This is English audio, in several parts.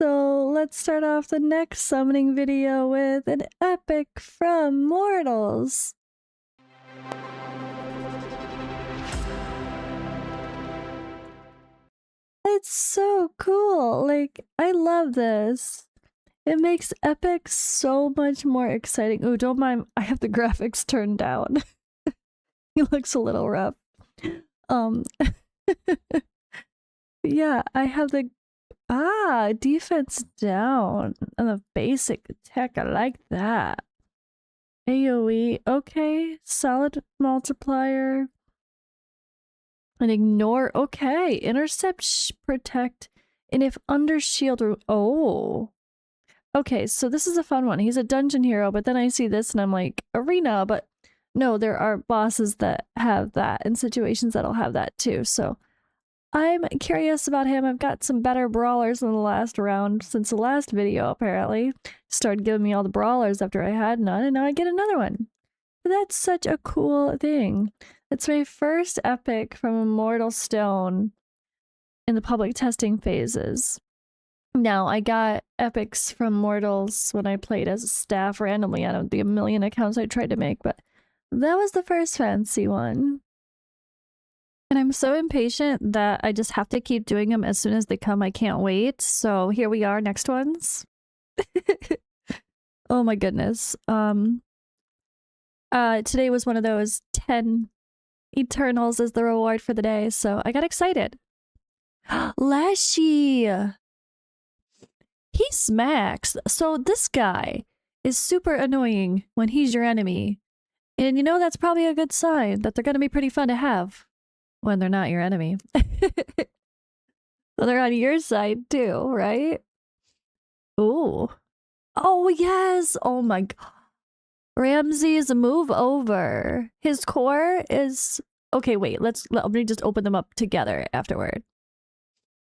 So let's start off the next summoning video with an epic from Mortals. It's so cool. Like, I love this. It makes epic so much more exciting. Oh, don't mind, I have the graphics turned down. He looks a little rough. Yeah, I have the defense down and the basic attack. I like that. AoE, okay. Solid multiplier. And ignore, okay. Intercept, protect, and if under shield, oh. Okay, so this is a fun one. He's a dungeon hero, but then I see this and I'm like, arena, but no, there are bosses that have that and situations that'll have that too. So I'm curious about him. I've got some better brawlers in the last round since the last video, apparently. Started giving me all the brawlers after I had none, and now I get another one. But that's such a cool thing. It's my first epic from Immortal Stone in the public testing phases. Now, I got epics from Mortals when I played as a staff randomly out of the million accounts I tried to make, but that was the first fancy one. And I'm so impatient that I just have to keep doing them as soon as they come. I can't wait. So here we are, next ones. Oh my goodness. Today was one of those 10 Eternals as the reward for the day, so I got excited. Lashy! He smacks. So this guy is super annoying when he's your enemy. And you know that's probably a good sign that they're gonna be pretty fun to have when they're not your enemy. Well, they're on your side too, right? Ooh. Oh yes! Oh my god. Ramsey's move over. His core is... Okay, wait, let me just open them up together afterward.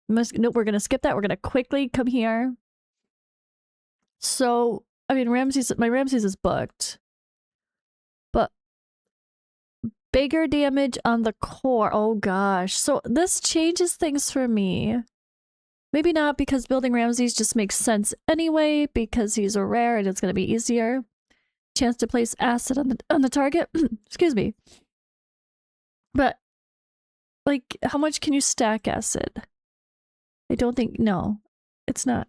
No, we're gonna skip that. We're gonna quickly come here. So, I mean, my Ramsey's is booked. But bigger damage on the core. Oh gosh. So this changes things for me. Maybe not, because building Ramsey's just makes sense anyway, because he's a rare and it's gonna be easier. Chance to place acid on the target. Excuse me. But like, how much can you stack acid? I don't think... No, it's not.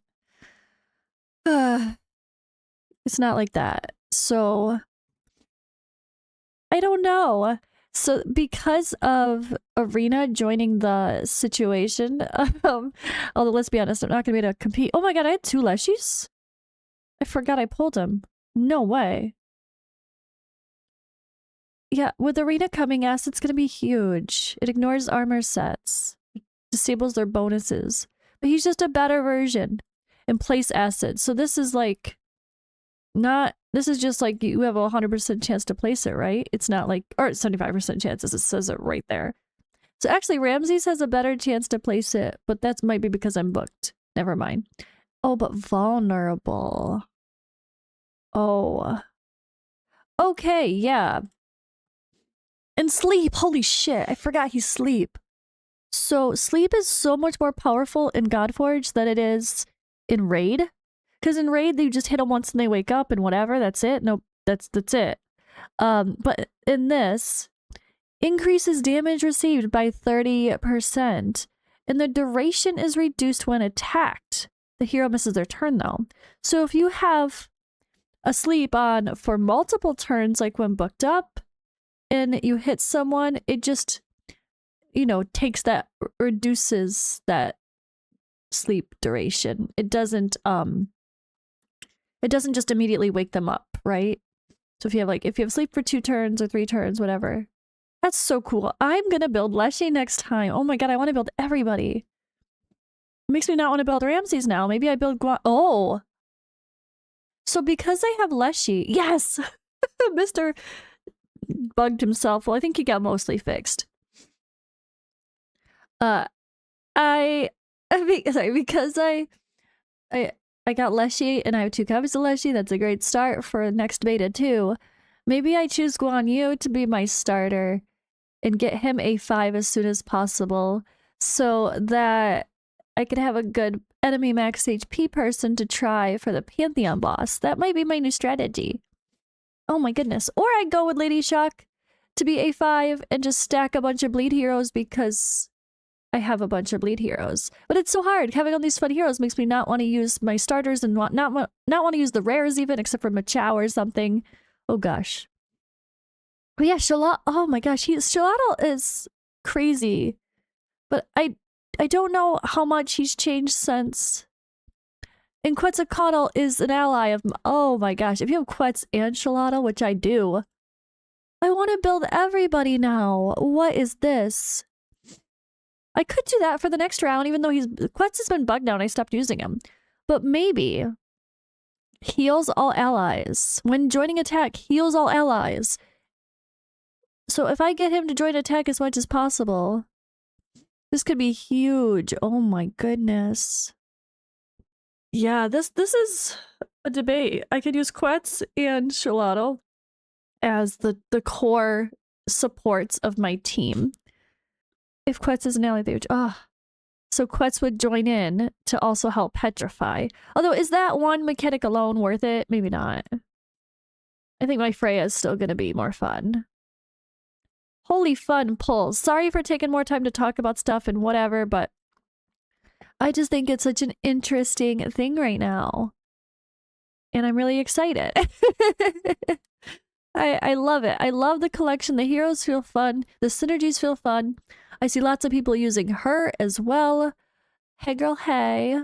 It's not like that. So I don't know. So because of Arena joining the situation, although let's be honest, I'm not gonna be able to compete. Oh my god, I had 2 Leshies? I forgot I pulled them. No way. Yeah, with Arena coming, acid's gonna be huge. It ignores armor sets. Disables their bonuses. But he's just a better version. And place acid. So this is like... Not... This is just like you have a 100% chance to place it, right? It's not like... Or 75% chance, as it says it right there. So actually, Ramsey's has a better chance to place it, but that might be because I'm booked. Never mind. Oh, but vulnerable. Oh. Okay, yeah. And sleep! Holy shit, I forgot he's sleep. So sleep is so much more powerful in Godforge than it is in Raid. Because in Raid, they just hit them once and they wake up and whatever, that's it. Nope, that's it. But in this, increases damage received by 30%. And the duration is reduced when attacked. The hero misses their turn though. So if you have a sleep on for multiple turns, like when booked up, and you hit someone, it just, you know, takes that, reduces that sleep duration. It doesn't just immediately wake them up, right? So if you have sleep for 2 turns or 3 turns, whatever. That's so cool. I'm gonna build Leshy next time. Oh my god, I want to build everybody. It makes me not want to build Ramses now. Maybe I build Oh! So because I have Leshy, yes! Mr. bugged himself. Well, I think he got mostly fixed. Because I got Leshy and I have 2 copies of Leshy. That's a great start for next beta too. Maybe I choose Guan Yu to be my starter and get him A5 as soon as possible so that I could have a good enemy max HP person to try for the Pantheon boss. That might be my new strategy. Oh my goodness. Or I go with Lady Shock to be A5 and just stack a bunch of bleed heroes because I have a bunch of bleed heroes. But it's so hard. Having all these fun heroes makes me not want to use my starters and not want to use the rares even, except for Machao or something. Oh gosh. But yeah, Shalotl. Oh my gosh, Shalotl is crazy. But I don't know how much he's changed since. And Quetzalcoatl is an ally of... Oh my gosh, if you have Quetz and Shalotl, which I do, I want to build everybody now. What is this? I could do that for the next round, even though Quetz has been bugged now and I stopped using him. But maybe heals all allies. When joining attack, heals all allies. So if I get him to join attack as much as possible, this could be huge. Oh my goodness. Yeah, this is a debate. I could use Quetz and Shalotl as the core supports of my team. If Quetz is an ally, they would... So Quetz would join in to also help petrify. Although, is that one mechanic alone worth it? Maybe not. I think my Freya is still gonna be more fun. Holy fun pulls. Sorry for taking more time to talk about stuff and whatever, but I just think it's such an interesting thing right now. And I'm really excited. I love it. I love the collection. The heroes feel fun. The synergies feel fun. I see lots of people using her as well. Hey girl, hey.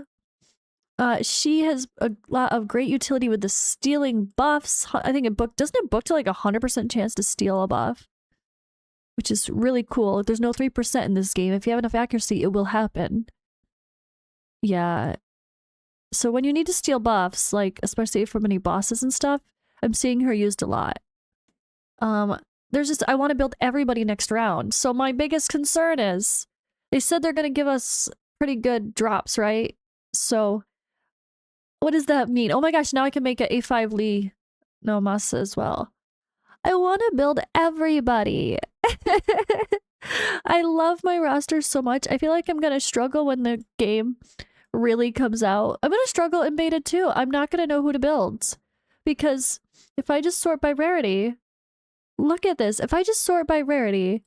She has a lot of great utility with the stealing buffs. I think doesn't it book to like 100% chance to steal a buff? Which is really cool. There's no 3% in this game. If you have enough accuracy, it will happen. Yeah. So when you need to steal buffs, like especially from any bosses and stuff, I'm seeing her used a lot. I want to build everybody next round. So my biggest concern is, they said they're going to give us pretty good drops, right? So what does that mean? Oh my gosh, now I can make an A5 Lee no Masa as well. I want to build everybody. I love my roster so much. I feel like I'm going to struggle when the game really comes out. I'm going to struggle in beta too. I'm not going to know who to build. Because if I just sort by rarity, look at this. If I just sort by rarity,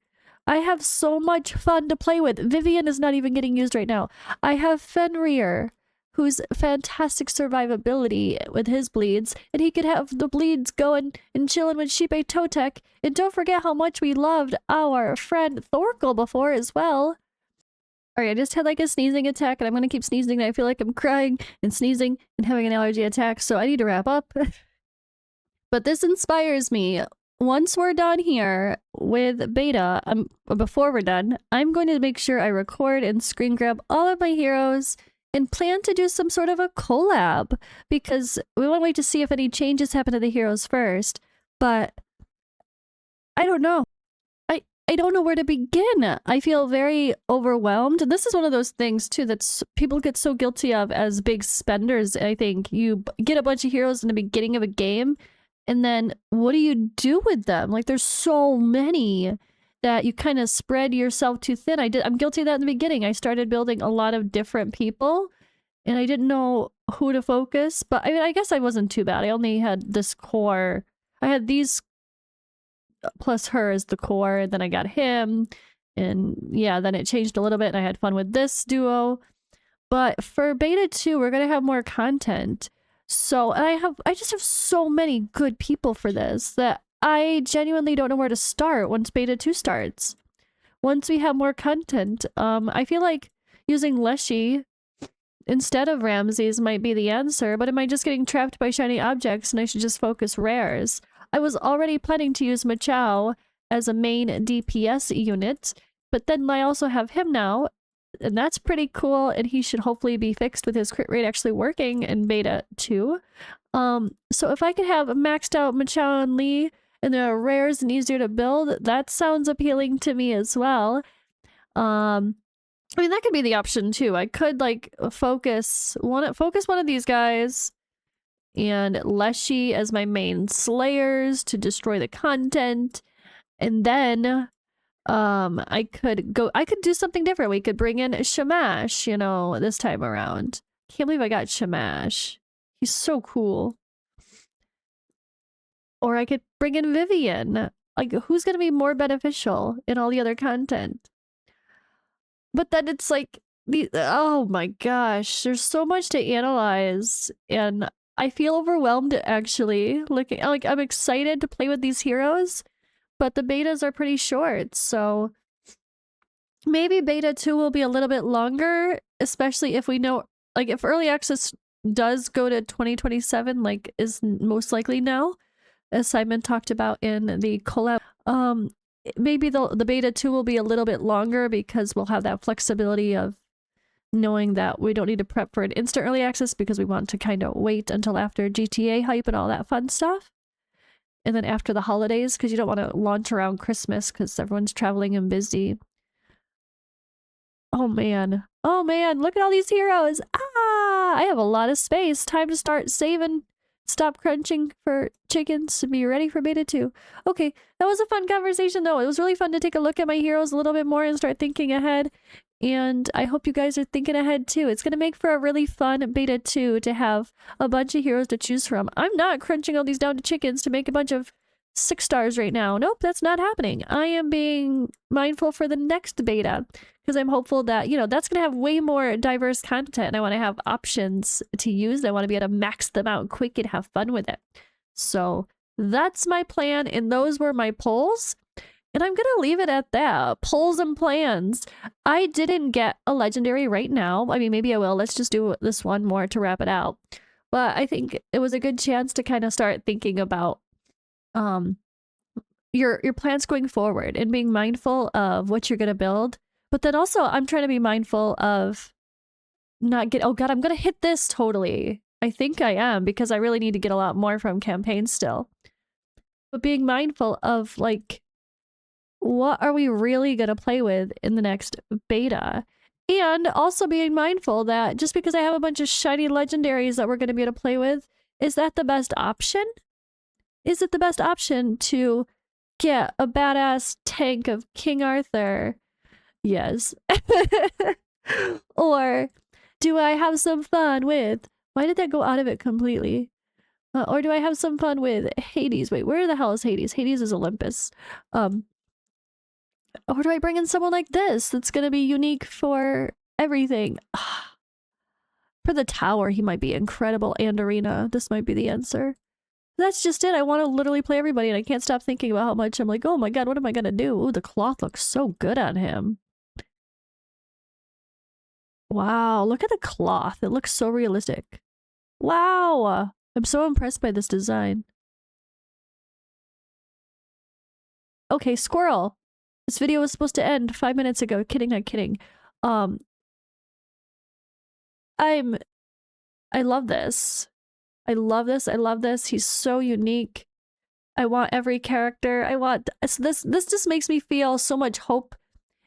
I have so much fun to play with. Vivian is not even getting used right now. I have Fenrir, who's fantastic survivability with his bleeds, and he could have the bleeds going and chilling with Shipe Totek. And don't forget how much we loved our friend Thorkel before as well. Alright, I just had like a sneezing attack, and I'm gonna keep sneezing, and I feel like I'm crying and sneezing and having an allergy attack, so I need to wrap up. But this inspires me. Once we're done here with beta, before we're done, I'm going to make sure I record and screen grab all of my heroes and plan to do some sort of a collab, because we want to wait to see if any changes happen to the heroes first. But I don't know. I don't know where to begin. I feel very overwhelmed. And this is one of those things too that people get so guilty of as big spenders. I think you get a bunch of heroes in the beginning of a game, and then what do you do with them? Like, there's so many that you kind of spread yourself too thin. I'm guilty of that in the beginning. I started building a lot of different people, and I didn't know who to focus. But I mean, I guess I wasn't too bad. I only had this core. I had these plus her as the core, and then I got him. And yeah, then it changed a little bit, and I had fun with this duo. But for beta 2, we're going to have more content. So I just have so many good people for this that I genuinely don't know where to start once beta 2 starts. Once we have more content, I feel like using Leshy instead of Ramses might be the answer, but am I just getting trapped by shiny objects and I should just focus rares? I was already planning to use Machao as a main DPS unit, but then I also have him now, and that's pretty cool, and he should hopefully be fixed with his crit rate actually working in beta 2. So if I could have maxed out Machao and Lee, and they're rares and easier to build, that sounds appealing to me as well. I mean, that could be the option too. I could like focus one of these guys and Leshy as my main slayers to destroy the content, and then I could do something different. We could bring in Shamash, you know, this time around. Can't believe I got Shamash. He's so cool. Or I could bring in Vivian. Like, who's gonna be more beneficial in all the other content? But then it's like, oh my gosh, there's so much to analyze, and I feel overwhelmed actually. Looking, like, I'm excited to play with these heroes, but the betas are pretty short, so maybe beta 2 will be a little bit longer, especially if we know, like, if early access does go to 2027, like, is most likely now, as Simon talked about in the collab. Maybe the beta 2 will be a little bit longer because we'll have that flexibility of knowing that we don't need to prep for an instant early access because we want to kind of wait until after GTA hype and all that fun stuff. And then after the holidays, because you don't want to launch around Christmas because everyone's traveling and busy. Oh man. Oh man, look at all these heroes. Ah, I have a lot of space. Time to start saving. Stop crunching for chickens to be ready for beta 2. Okay, that was a fun conversation though. It was really fun to take a look at my heroes a little bit more and start thinking ahead. And I hope you guys are thinking ahead too. It's going to make for a really fun beta 2 to have a bunch of heroes to choose from. I'm not crunching all these down to chickens to make a bunch of 6 stars right now. Nope, that's not happening. I am being mindful for the next beta because I'm hopeful that, you know, that's going to have way more diverse content and I want to have options to use. I want to be able to max them out quick and have fun with it. So that's my plan, and those were my polls. And I'm gonna leave it at that. Polls and plans. I didn't get a legendary right now. I mean, maybe I will. Let's just do this one more to wrap it out. But I think it was a good chance to kind of start thinking about your plans going forward and being mindful of what you're gonna build. But then also I'm trying to be mindful of not get, oh god, I'm gonna hit this totally. I think I am, because I really need to get a lot more from campaigns still. But being mindful of, like, what are we really going to play with in the next beta? And also being mindful that just because I have a bunch of shiny legendaries that we're going to be able to play with, is that the best option? Is it the best option to get a badass tank of King Arthur? Yes. Or do I have some fun with... Why did that go out of it completely? Or do I have some fun with Hades? Wait, where the hell is Hades? Hades is Olympus. Or do I bring in someone like this that's going to be unique for everything? For the tower, he might be incredible, and arena. This might be the answer. That's just it. I want to literally play everybody, and I can't stop thinking about how much I'm like, oh my god, what am I going to do? Ooh, the cloth looks so good on him. Wow, look at the cloth. It looks so realistic. Wow! I'm so impressed by this design. Okay, squirrel. This video was supposed to end 5 minutes ago. Kidding, not kidding. I love this. I love this. I love this. He's so unique. I want every character. So this just makes me feel so much hope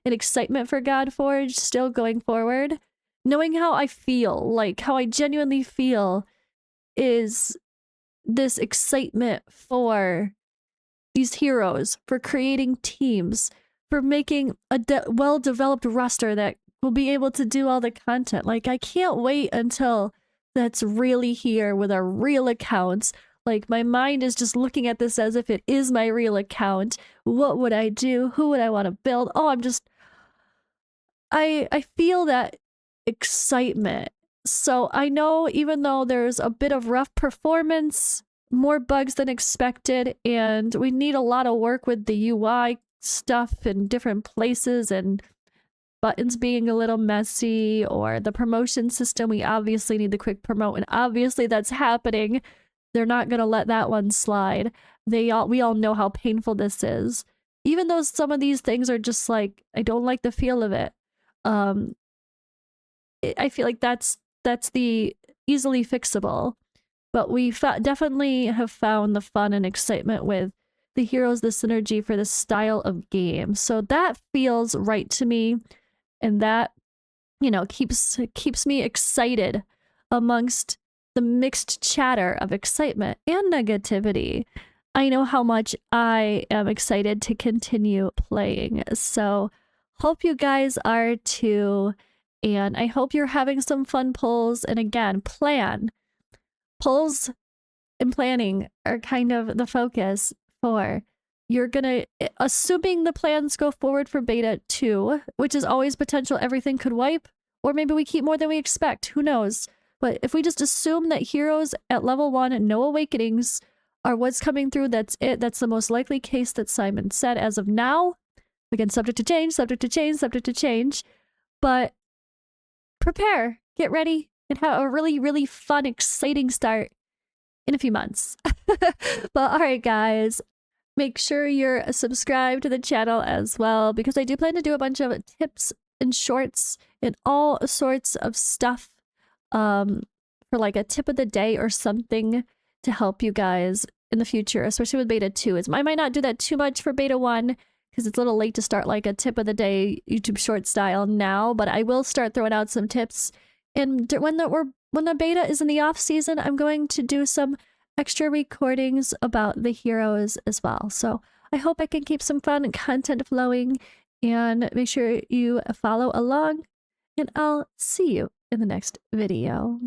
and excitement for Godforge still going forward. Knowing how I feel, like how I genuinely feel, is this excitement for these heroes, for creating teams, for making a well-developed roster that will be able to do all the content. Like, I can't wait until that's really here with our real accounts. Like, my mind is just looking at this as if it is my real account. What would I do? Who would I want to build? Oh, I feel that excitement. So I know, even though there's a bit of rough performance, more bugs than expected, and we need a lot of work with the UI stuff in different places and buttons being a little messy, or the promotion system, we obviously need the quick promote, and obviously that's happening. They're not gonna let that one slide. We all know how painful this is. Even though some of these things are just like, I don't like the feel of it. I feel like that's the easily fixable. But we definitely have found the fun and excitement with the heroes, the synergy for this style of game. So that feels right to me, and that, you know, keeps me excited amongst the mixed chatter of excitement and negativity. I know how much I am excited to continue playing. So hope you guys are too. And I hope you're having some fun pulls. And again, plan. Pulls and planning are kind of the focus for. You're gonna, assuming the plans go forward for beta 2, which is always potential everything could wipe, or maybe we keep more than we expect. Who knows? But if we just assume that heroes at level 1, no awakenings, are what's coming through, that's it. That's the most likely case that Simon said as of now. Again, subject to change, subject to change, subject to change. But prepare, get ready, and have a really, really fun, exciting start in a few months. But all right, guys, make sure you're subscribed to the channel as well, because I do plan to do a bunch of tips and shorts and all sorts of stuff for like a tip of the day or something to help you guys in the future, especially with beta 2. I might not do that too much for beta 1 because it's a little late to start like a tip of the day YouTube short style now, but I will start throwing out some tips. And when the beta is in the off season, I'm going to do some extra recordings about the heroes as well. So I hope I can keep some fun content flowing, and make sure you follow along, and I'll see you in the next video.